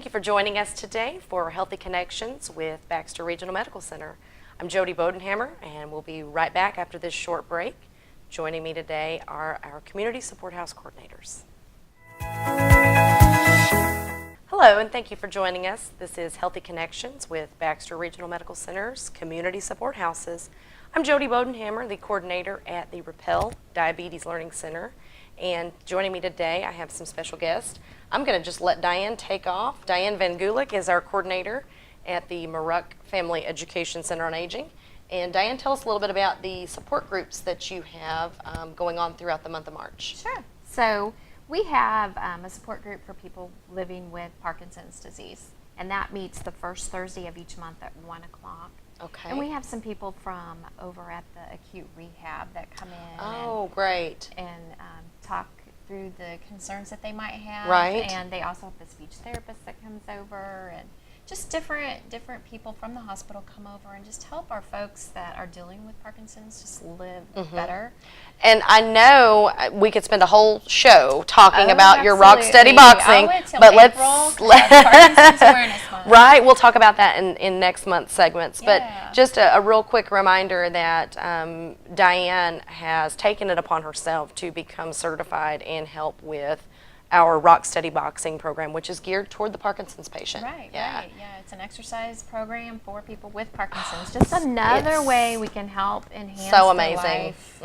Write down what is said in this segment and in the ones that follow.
thank you for joining us today for Healthy Connections with Baxter Regional Medical Center. I'm Jody Bodenhammer, and we'll be right back after this short break. Joining me today are our Community Support House coordinators. Hello, and thank you for joining us. This is Healthy Connections with Baxter Regional Medical Center's Community Support Houses. I'm Jody Bodenhammer, the coordinator at the Rappel Diabetes Learning Center. And joining me today, I have some special guests. I'm going to just let Diane take off. Diane Van Gulik is our coordinator at the Maruck Family Education Center on Aging. And Diane, tell us a little bit about the support groups that you have going on throughout the month of March. Sure. So we have a support group for people living with Parkinson's disease, and that meets the first Thursday of each month at 1 o'clock. Okay. And we have some people from over at the acute rehab that come in. Oh, great. And talk through the concerns that they might have. Right. And they also have the speech therapist that comes over, and just different people from the hospital come over and just help our folks that are dealing with Parkinson's just live better. And I know we could spend a whole show talking about your Rock Steady Boxing, but Parkinson's Awareness Month. Right, we'll talk about that in next month's segments. Yeah. But just a real quick reminder that Diane has taken it upon herself to become certified and help with our Rock Steady Boxing program, which is geared toward the Parkinson's patient. Right, yeah, it's an exercise program for people with Parkinson's. Just another way we can help enhance their life.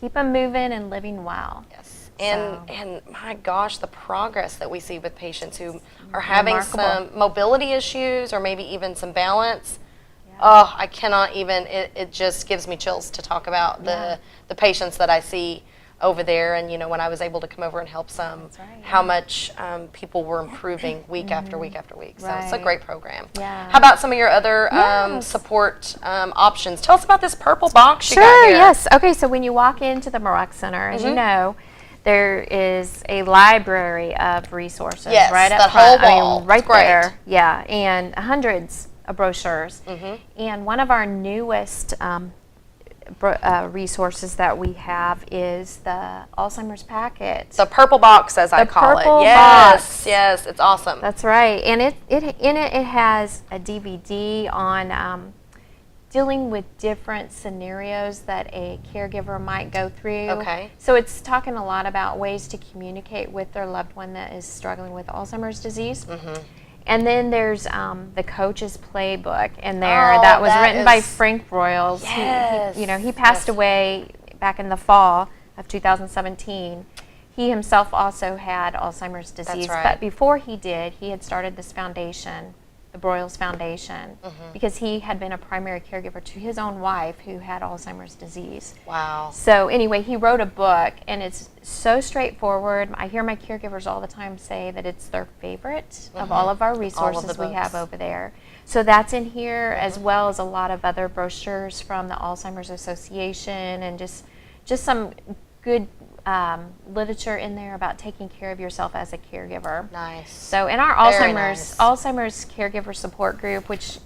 Keep them moving and living well. Yes, and my gosh, the progress that we see with patients who are having some mobility issues or maybe even some balance. Yeah. Oh, I cannot even. It just gives me chills to talk about the patients that I see over there, and when I was able to come over and help some, how much people were improving week after week after week. So it's a great program. Yeah. How about some of your other support options? Tell us about this purple box you got Sure, here. yes. Okay, so when you walk into the Maruck Center, as you know, there is a library of resources right up front. Whole wall. Right there. Yeah, and hundreds of brochures. And one of our newest resources that we have is the Alzheimer's packet. The purple box, as I call it. Yes, it's awesome. That's right, and in it has a DVD on dealing with different scenarios that a caregiver might go through. Okay. So it's talking a lot about ways to communicate with their loved one that is struggling with Alzheimer's disease. And then there's the coach's playbook in there that was written by Frank Broyles. Yes. He passed away back in the fall of 2017. He himself also had Alzheimer's disease. That's right. But before he did, he had started this foundation, the Broyles Foundation, because he had been a primary caregiver to his own wife who had Alzheimer's disease. Wow. So anyway, he wrote a book, and it's so straightforward. I hear my caregivers all the time say that it's their favorite of all of our resources we have over there. So that's in here, as well as a lot of other brochures from the Alzheimer's Association, and just some good literature in there about taking care of yourself as a caregiver. Nice. So in our Alzheimer's caregiver support group, which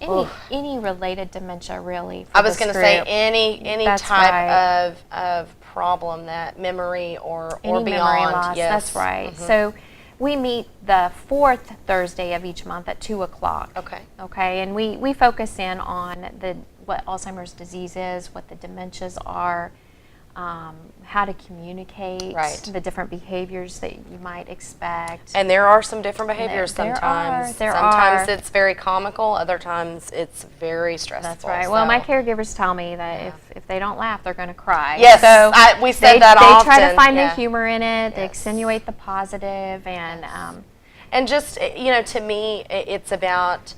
any related dementia really. I was going to say any type of problem, that memory or beyond. Memory loss, that's right. So we meet the fourth Thursday of each month at 2 o'clock. Okay, and we focus in on what Alzheimer's disease is, what the dementias are, how to communicate, the different behaviors that you might expect. And there are some different behaviors sometimes. Sometimes it's very comical, other times it's very stressful. That's right. Well, my caregivers tell me that if they don't laugh, they're going to cry. Yes, so we said that often. They try to find the humor in it, they accentuate the positive, and just, to me, it's about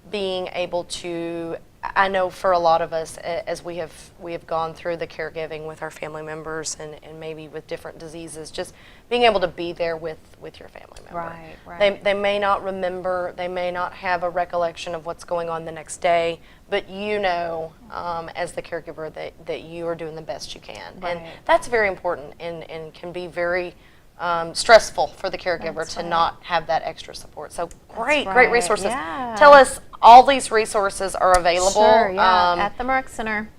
being able to, I know for a lot of us, as we have gone through the caregiving with our family members and maybe with different diseases, just being able to be there with your family member. Right. They may not remember, they may not have a recollection of what's going on the next day, but as the caregiver that you are doing the best you can. And that's very important and can be very stressful for the caregiver to not have that extra support. So great resources. Yeah. Tell us, all these resources are available at the Maruck Center.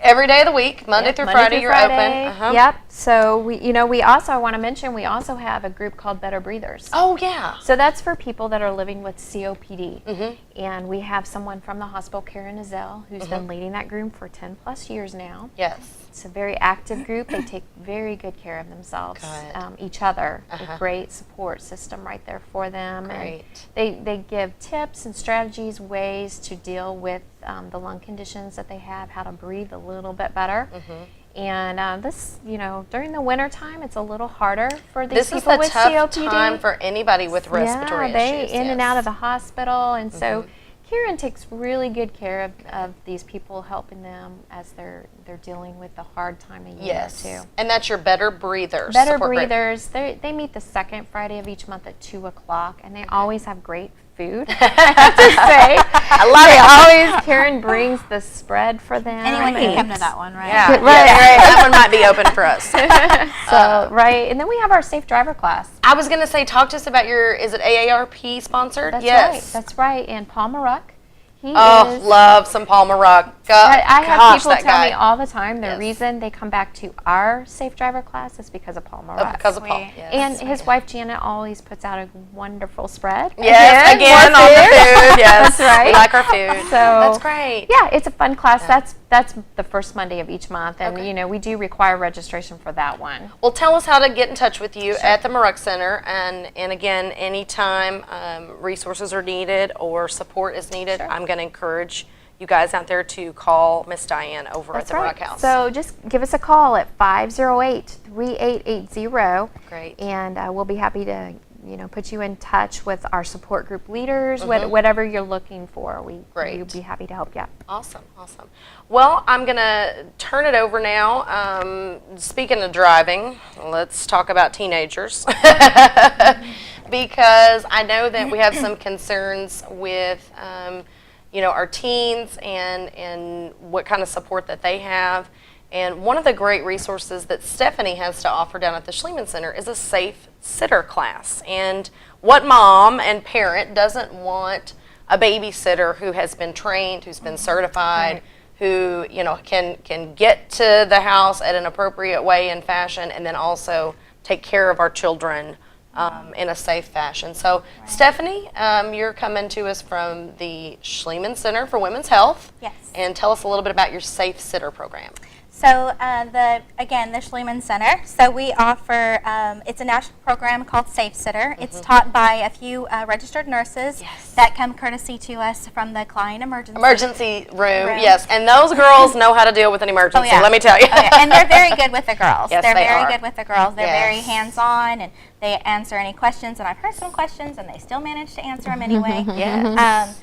Every day of the week, Monday Yep, through Monday Friday, through you're Friday. open. Yep. So we also, I want to mention, we also have a group called Better Breathers. Oh, yeah. So that's for people that are living with COPD. Mm-hmm. And we have someone from the hospital, Karen Azell, who's been leading that group for 10 plus years now. Yes. It's a very active group. They take very good care of themselves, Good. each other. A great support system right there for them. Great. And they give tips and strategies, ways to deal with the lung conditions that they have, how to breathe a little bit better. And this, during the winter time, it's a little harder for these people with COPD. This is a tough time for anybody with respiratory issues. In and out of the hospital, and so Karen takes really good care of these people, helping them as they're dealing with the hard time of year too. And that's your Better Breathers. Better Breathers. They meet the second Friday of each month at 2:00, and they always have great food. I have to say, I love it. Always, Karen brings the spread for them. Anyone can come to that one, right? Yeah, Right. that one might be open for us. So right, and then we have our safe driver class. I was going to say, talk to us about is it AARP sponsored? That's yes. right. That's right. And Paul Maruck, he Oh, is. love some Paul Maruck. I have Gosh, people that tell guy. me all the time the Yes. reason they come back to our safe driver class is because of Paul Oh, Maruck. because of Paul. Sweet. Yes. And his wife Janet always puts out a wonderful spread. Yes, again more on the food. food. Yes, That's right. We like our food. So That's great. Yeah, it's a fun class. That's the first Monday of each month, and Okay. we do require registration for that one. Well, tell us how to get in touch with you at the Maruck Center, and again, anytime resources are needed or support is needed, I'm going to encourage you guys out there to call Miss Diane over That's at the right. Maruck House. So just give us a call at 508-3880. Great. And we'll be happy to put you in touch with our support group leaders, whatever you're looking for. Great. We'd be happy to help you. Awesome, awesome. Well, I'm going to turn it over now. Speaking of driving, let's talk about teenagers. Because I know that we have some concerns with our teens and what kind of support that they have. And one of the great resources that Stephanie has to offer down at the Schliemann Center is a safe sitter class. And what mom and parent doesn't want a babysitter who has been trained, who's been certified, who can get to the house at an appropriate way and fashion, and then also take care of our children in a safe fashion. So, Stephanie, you're coming to us from the Schliemann Center for Women's Health. Yes. And tell us a little bit about your Safe Sitter program. So the Schliemann Center. So we offer, it's a national program called Safe Sitter. It's taught by a few registered nurses that come courtesy to us from the Klein Emergency room, yes. And those girls know how to deal with an emergency, let me tell you. And they're very good with the girls. Yes, they're they very are. good with the girls. They're very Yes. hands-on, and they answer any questions. And I've heard some questions, and they still manage to answer them anyway. Yes.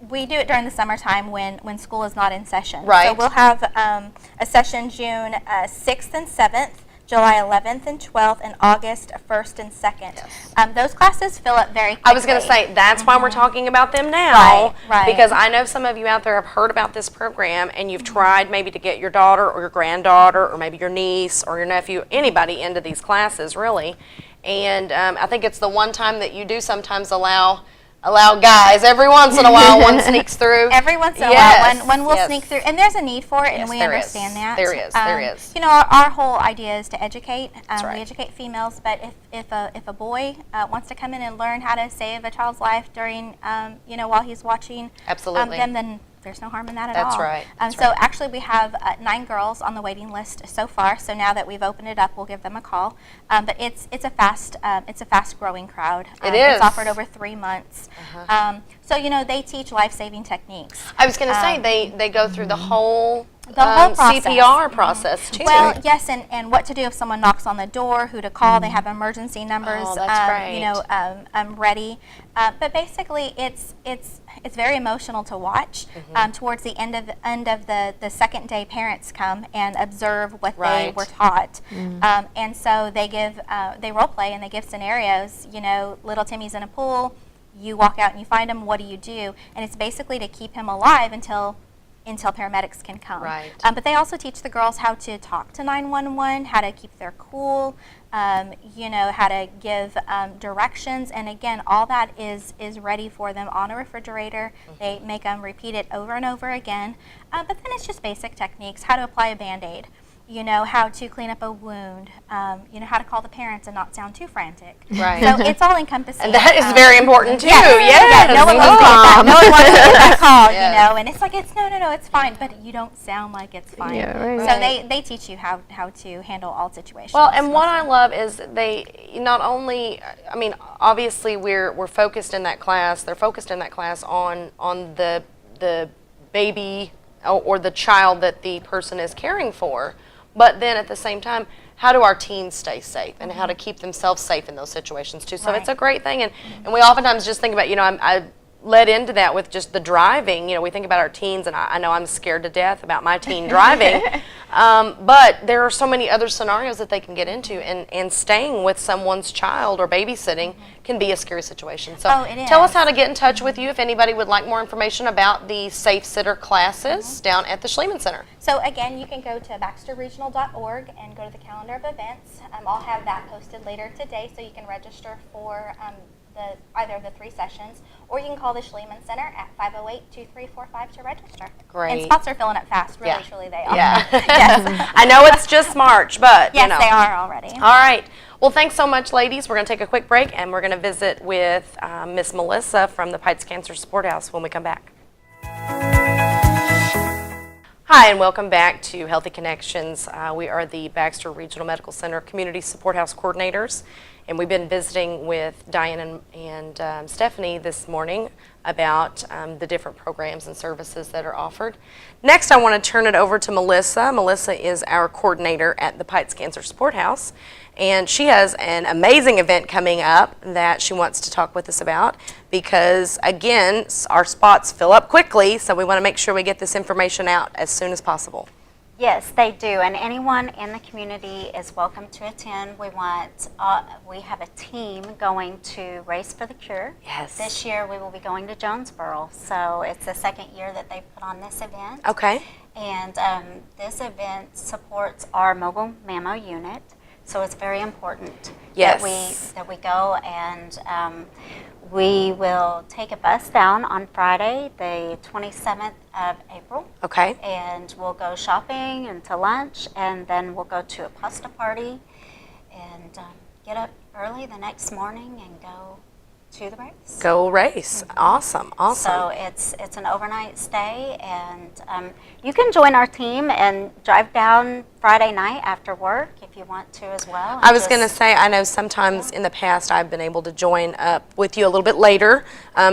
We do it during the summertime when school is not in session. Right. So we'll have a session June 6th and 7th, July 11th and 12th, and August 1st and 2nd. Yes. Those classes fill up very quickly. I was going to say, that's why we're talking about them now. Right. Because I know some of you out there have heard about this program, and you've tried maybe to get your daughter or your granddaughter or maybe your niece or your nephew, anybody into these classes, really. And I think it's the one time that you do sometimes allow guys. Every once in a while, one sneaks through. Every once in a Yes, while, one will yes. sneak through, and there's a need for it, Yes, and we there is. understand that. There is, there is. Our whole idea is to educate. right. We educate females, but if a boy wants to come in and learn how to save a child's life during, while he's watching, Absolutely. then there's no harm in that at That's all. right, that's So right. actually, we have 9 girls on the waiting list so far. So now that we've opened it up, we'll give them a call. But it's a fast growing crowd. It is. It's offered over 3 months. So they teach life-saving techniques. I was going to say, they go through the whole, whole process. CPR process, too. Well, yes, and what to do if someone knocks on the door, who to call. They have emergency numbers, Oh, that's great. ready. But basically, it's very emotional to watch. Towards the end of the second day, parents come and observe what they Right. were taught, and so they role play and they give scenarios. Little Timmy's in a pool. You walk out and you find him. What do you do? And it's basically to keep him alive until until paramedics can come. Right. But they also teach the girls how to talk to 911, how to keep their cool, you know, how to give directions, and again, all that is ready for them on a refrigerator. They make them repeat it over and over again. But then it's just basic techniques: how to apply a Band-Aid, you know, how to clean up a wound, you know, how to call the parents and not sound too frantic. Right. So it's all encompassing. And that is very important too. Yeah, Yes. no one wants to get that. No one wants to get that call, Yes. you know. And it's like, it's no, it's fine, but you don't sound like it's fine. Yeah, right. So they teach you how to handle all situations. Well, and what I love is they not only, I mean, obviously we're focused in that class. They're focused in that class on the baby or the child that the person is caring for. But then at the same time, how do our teens stay safe and how to keep themselves safe in those situations too? So it's a great thing. And we oftentimes just think about, you know, I led into that with just the driving. You know, we think about our teens, and I know I'm scared to death about my teen driving. But there are so many other scenarios that they can get into, and staying with someone's child or babysitting can be a scary situation. So tell us how to get in touch with you if anybody would like more information about the Safe Sitter classes down at the Schliemann Center. So again, you can go to baxterregional.org and go to the calendar of events. I'll have that posted later today, so you can register for either of the 3 sessions, or you can call the Schliemann Center at 508-2345 to register. Great. And spots are filling up fast. Really, truly they are. Yeah. Yes. I know it's just March, but Yes, you know. they are already. All right. Well, thanks so much, ladies. We're going to take a quick break, and we're going to visit with Miss Melissa from the Pites Cancer Support House when we come back. Hi, and welcome back to Healthy Connections. We are the Baxter Regional Medical Center Community Support House coordinators, and we've been visiting with Diane and Stephanie this morning about the different programs and services that are offered. Next, I want to turn it over to Melissa. Melissa is our coordinator at the Pites Cancer Support House, and she has an amazing event coming up that she wants to talk with us about because, again, our spots fill up quickly, so we want to make sure we get this information out as soon as possible. Yes, they do, and anyone in the community is welcome to attend. We have a team going to Race for the Cure. Yes. This year we will be going to Jonesboro, so it's the 2nd year that they've put on this event. Okay. And this event supports our mobile mammo unit, so it's very important Yes. that we go, and we will take a bus down on Friday, the 27th of April. Okay. And we'll go shopping and to lunch, and then we'll go to a pasta party and get up early the next morning and go to the race. Go race. Awesome. Awesome. So it's an overnight stay, and you can join our team and drive down Friday night after work if you want to as well. I was going to say, I know sometimes in the past I've been able to join up with you a little bit later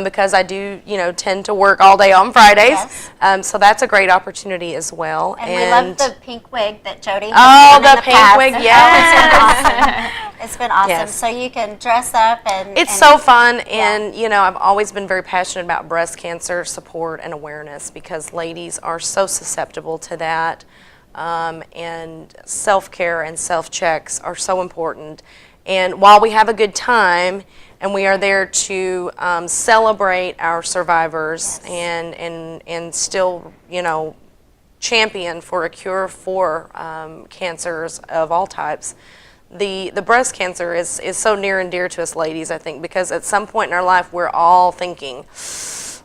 because I do, you know, tend to work all day on Fridays. Yes. So that's a great opportunity as well. And we love the pink wig that Jody has Oh, worn in the pink past. wig, Oh, yes. It's been awesome. Yes. So you can dress up and It's so fun, and you know, I've always been very passionate about breast cancer support and awareness because ladies are so susceptible to that, and self-care and self-checks are so important. And while we have a good time, and we are there to celebrate our survivors and still, you know, champion for a cure for cancers of all types. The breast cancer is so near and dear to us ladies, I think, because at some point in our life we're all thinking,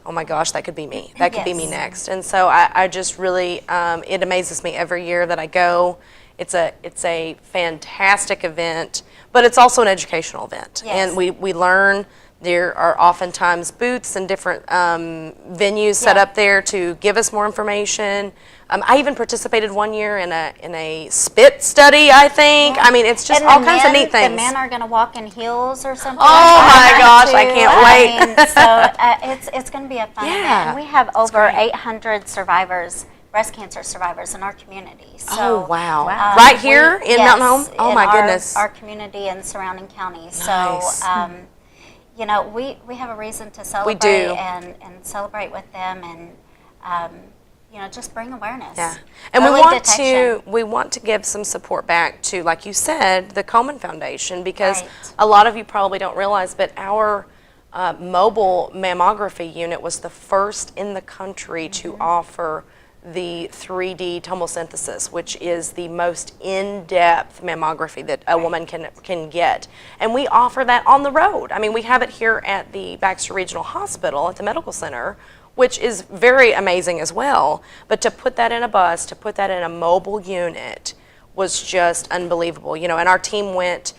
oh my gosh, that could be me. That could be me next. And so I just really, it amazes me every year that I go. It's a fantastic event, but it's also an educational event. Yes. And we learn. There are oftentimes booths and different venues set up there to give us more information. I even participated one year in a spit study, I think. I mean, it's just And all the kinds of men- neat things. The men are going to walk in heels or something. Oh like my gosh, that I too. can't wait. Mean, so it's going to be a fun Yeah, event. And we have over great. 800 survivors, breast cancer survivors in our community. So, Oh, wow. um, Right here in yes, Mountain Home? Oh in my our- goodness. Our community and surrounding counties. Nice. So, you know, we have a reason to celebrate do. and celebrate with them and, you know, just bring awareness. Yeah, and Early detection. we want to give some support back to, like you said, the Komen Foundation, because Right. a lot of you probably don't realize, but our mobile mammography unit was the first in the country to offer the 3D tomosynthesis, which is the most in-depth mammography that a woman can get. And we offer that on the road. I mean, we have it here at the Baxter Regional Hospital at the Medical Center, which is very amazing as well. But to put that in a bus, to put that in a mobile unit was just unbelievable. You know, and our team went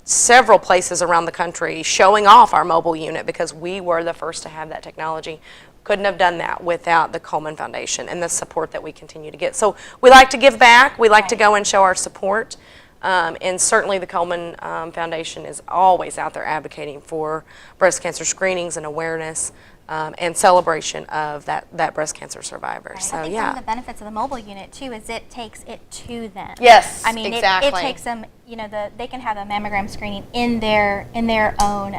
several places around the country showing off our mobile unit because we were the first to have that technology. Couldn't have done that without the Coleman Foundation and the support that we continue to get. So we like to give back. We like to go and show our support. And certainly the Coleman Foundation is always out there advocating for breast cancer screenings and awareness and celebration of that breast cancer survivor. Right. So I think yeah. one of the benefits of the mobile unit too is it takes it to them. Yes, I mean, exactly. it takes them. You know, they can have a mammogram screening in their own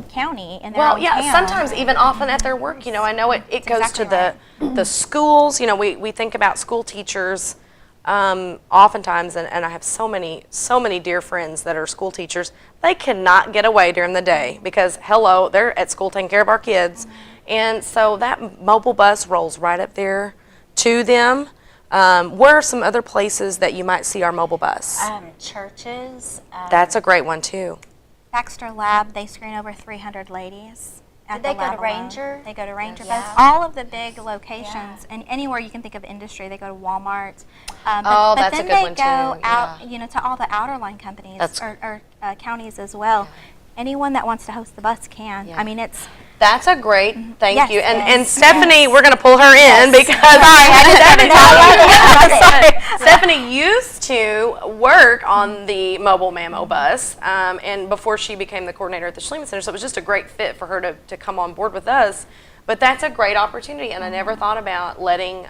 county, in their Well, own yeah, town. sometimes even often at their work. You know, I know it goes exactly to the schools. You know, we think about school teachers oftentimes, and I have so many dear friends that are school teachers. They cannot get away during the day because, hello, they're at school taking care of our kids. And so that mobile bus rolls right up there to them. Where are some other places that you might see our mobile bus? Churches. That's a great one too. Baxter Lab, they screen over 300 ladies. At Did they the go lab to alone. Ranger? They go to Ranger. Yeah. Bus. All of the big locations, and anywhere you can think of industry, they go to Walmart. Oh, that's a then good one, they go too. out, Yeah. you know, to all the outer line companies That's- or counties as well. Anyone that wants to host the bus can. Yeah. I mean, it's That's a great, thank Yes, you. And yes, Stephanie, we're going to pull her in because Stephanie used to work on the mobile mammo bus, and before she became the coordinator at the Schliemann Center, so it was just a great fit for her to come on board with us. But that's a great opportunity, and I never thought about letting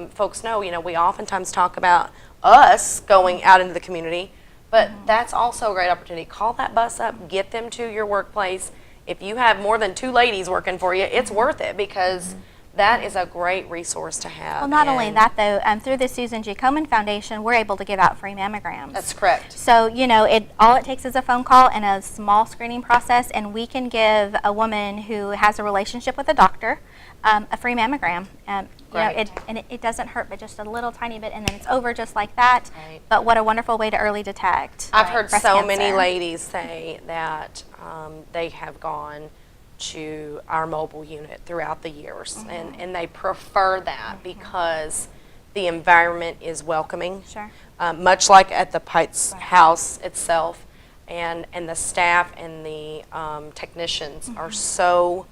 folks know. You know, we oftentimes talk about us going out into the community, but that's also a great opportunity. Call that bus up, get them to your workplace. If you have more than 2 ladies working for you, it's worth it because that is a great resource to have. well, not only And that though. Through the Susan G. Komen Foundation, we're able to give out free mammograms. That's correct. So, you know, all it takes is a phone call and a small screening process, and we can give a woman who has a relationship with a doctor a free mammogram. You know, Great. it doesn't hurt but just a little tiny bit, and then it's over just like that. Right. But what a wonderful way to early detect I've heard breast so many cancer. ladies say that they have gone to our mobile unit throughout the years, and they prefer that because the environment is welcoming. Sure. Much like at the Pites House itself, and the staff and the technicians are so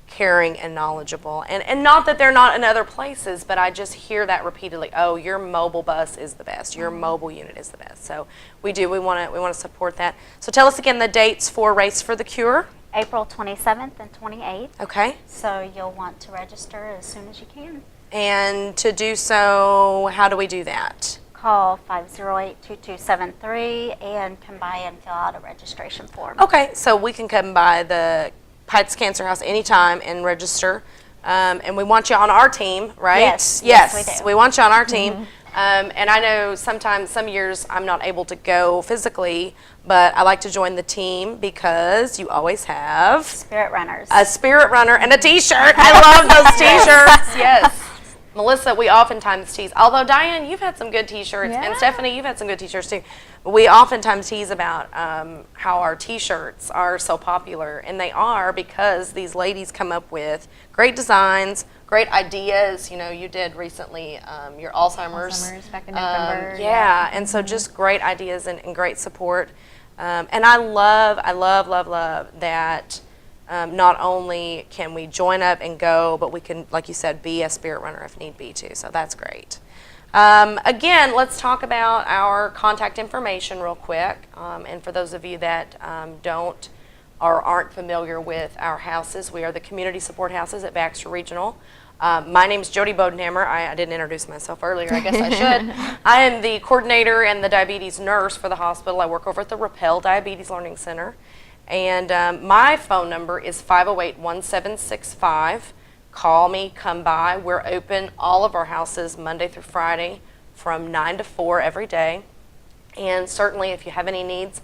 caring and knowledgeable. And not that they're not in other places, but I just hear that repeatedly. Oh, your mobile bus is the best. Your mobile unit is the best. So we want to support that. So tell us again the dates for Race for the Cure. April 27th and 28th. Okay. So you'll want to register as soon as you can. And to do so, how do we do that? Call 508-2273 and come by and fill out a registration form. Okay, so we can come by the Pites Cancer House anytime and register. And we want you on our team, right? Yes, we do. We want you on our team. And I know sometimes, some years, I'm not able to go physically, but I like to join the team because you always have Spirit Runners. a spirit runner and a t-shirt. I love those t-shirts. Yes. Melissa, we oftentimes tease, although Diane, you've had some good t-shirts, and Yeah. Stephanie, you've had some good t-shirts too. We oftentimes tease about how our t-shirts are so popular, and they are because these ladies come up with great designs, great ideas. You know, you did recently your Alzheimer's. Alzheimer's back in November. Yeah, and so just great ideas and great support. And I love that not only can we join up and go, but we can, like you said, be a spirit runner if need be too. So that's great. Again, let's talk about our contact information real quick. And for those of you that don't or aren't familiar with our houses, we are the community support houses at Baxter Regional. My name is Jody Bodenhammer. I didn't introduce myself earlier. I guess I should. I am the coordinator and the diabetes nurse for the hospital. I work over at the Rappel Diabetes Learning Center. And my phone number is 508-1765. Call me, come by. We're open all of our houses Monday through Friday from 9 to 4 every day. And certainly if you have any needs,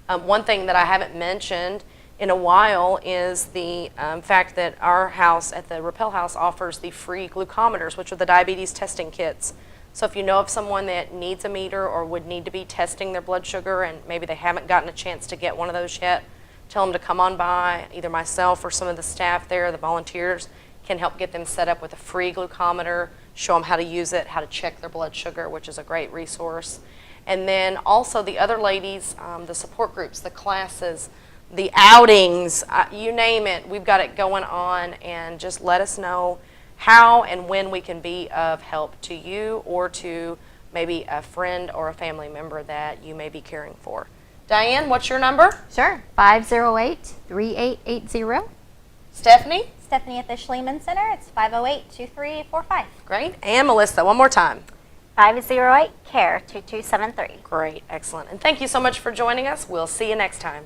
one thing that I haven't mentioned in a while is the fact that our house at the Rappel House offers the free glucometers, which are the diabetes testing kits. So if you know of someone that needs a meter or would need to be testing their blood sugar and maybe they haven't gotten a chance to get one of those yet, tell them to come on by. Either myself or some of the staff there, the volunteers, can help get them set up with a free glucometer, show them how to use it, how to check their blood sugar, which is a great resource. And then also the other ladies, the support groups, the classes, the outings, you name it, we've got it going on, and just let us know how and when we can be of help to you or to maybe a friend or a family member that you may be caring for. Diane, what's your number? Sure. 508-3880. Stephanie? Stephanie at the Schliemann Center. It's 508-2345. Great. And Melissa, one more time. 508-CARE 2273. Great, excellent. And thank you so much for joining us. We'll see you next time.